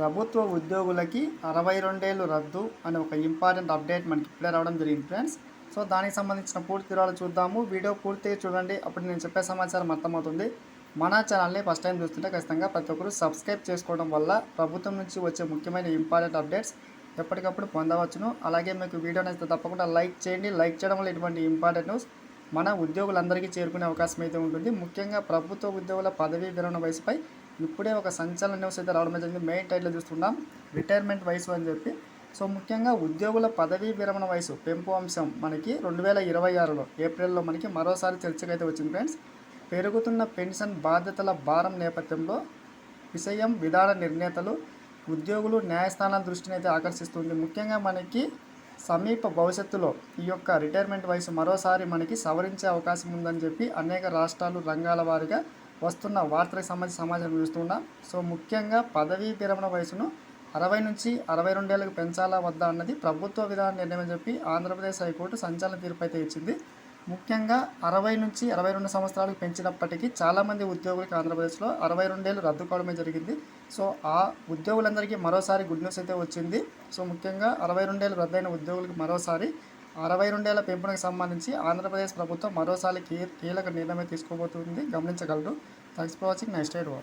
ప్రభుత్వ ఉద్యోగులకి 62 ఏళ్ళు రద్దు అనే ఒక ఇంపార్టెంట్ అప్డేట్ మనకి ఇప్పుడే రావడం జరిగింది ఫ్రెండ్స్. సో దానికి సంబంధించిన పూర్తి వివరాలు చూద్దాము. వీడియో పూర్తిగా చూడండి, అప్పుడు నేను చెప్పే సమాచారం అర్థమవుతుంది. మన ఛానల్ని ఫస్ట్ టైం చూస్తుంటే ఖచ్చితంగా ప్రతి ఒక్కరు సబ్స్క్రైబ్ చేసుకోవడం వల్ల ప్రభుత్వం నుంచి వచ్చే ముఖ్యమైన ఇంపార్టెంట్ అప్డేట్స్ ఎప్పటికప్పుడు పొందవచ్చును. అలాగే మీకు వీడియో నచ్చితే తప్పకుండా లైక్ చేయండి. లైక్ చేయడం వల్ల ఇటువంటి ఇంపార్టెంట్ న్యూస్ మన ఉద్యోగులందరికీ చేరుకునే అవకాశం అయితే ఉంటుంది. ముఖ్యంగా ప్రభుత్వ ఉద్యోగుల పదవీ విరమణ వయసుపై ఇప్పుడే ఒక సంచలన న్యూస్ అయితే రావడం జరిగింది. మెయిన్ టైటిల్ చూస్తున్నాం, రిటైర్మెంట్ వయసు అని చెప్పి. సో ముఖ్యంగా ఉద్యోగుల పదవీ విరమణ వయసు పెంపు అంశం మనకి 2026లో ఏప్రిల్లో మనకి మరోసారి చర్చకు అయితే వచ్చింది ఫ్రెండ్స్. పెరుగుతున్న పెన్షన్ బాధ్యతల భారం నేపథ్యంలో విషయం విధాన నిర్ణేతలు ఉద్యోగులు న్యాయస్థానాల దృష్టిని అయితే ఆకర్షిస్తుంది. ముఖ్యంగా మనకి సమీప భవిష్యత్తులో ఈ యొక్క రిటైర్మెంట్ వయసు మరోసారి మనకి సవరించే అవకాశం ఉందని చెప్పి అనేక రాష్ట్రాలు రంగాల వారీగా వస్తున్న వార్తలకు సంబంధించి సమాచారం చూస్తున్నాం. సో ముఖ్యంగా పదవీ విరమణ వయసును 60 నుంచి 62 ఏళ్ళకు పెంచాలా వద్దా అన్నది ప్రభుత్వ విధాన నిర్ణయం అని చెప్పి ఆంధ్రప్రదేశ్ హైకోర్టు సంచలన తీర్పు అయితే ఇచ్చింది. ముఖ్యంగా 60 నుంచి 62 సంవత్సరాలకు పెంచినప్పటికీ చాలామంది ఉద్యోగులకు ఆంధ్రప్రదేశ్లో 62 ఏళ్ళు రద్దు కావడమే జరిగింది. సో ఆ ఉద్యోగులందరికీ మరోసారి గుడ్ న్యూస్ అయితే వచ్చింది. సో ముఖ్యంగా 62 ఏళ్ళు రద్దయిన ఉద్యోగులకు మరోసారి 62 ఏళ్ల పెంపునకు సంబంధించి ఆంధ్రప్రదేశ్ ప్రభుత్వం మరోసారి కీలక నిర్ణయం తీసుకోబోతుంది, గమనించగలరు. Thanks for watching. Next aid.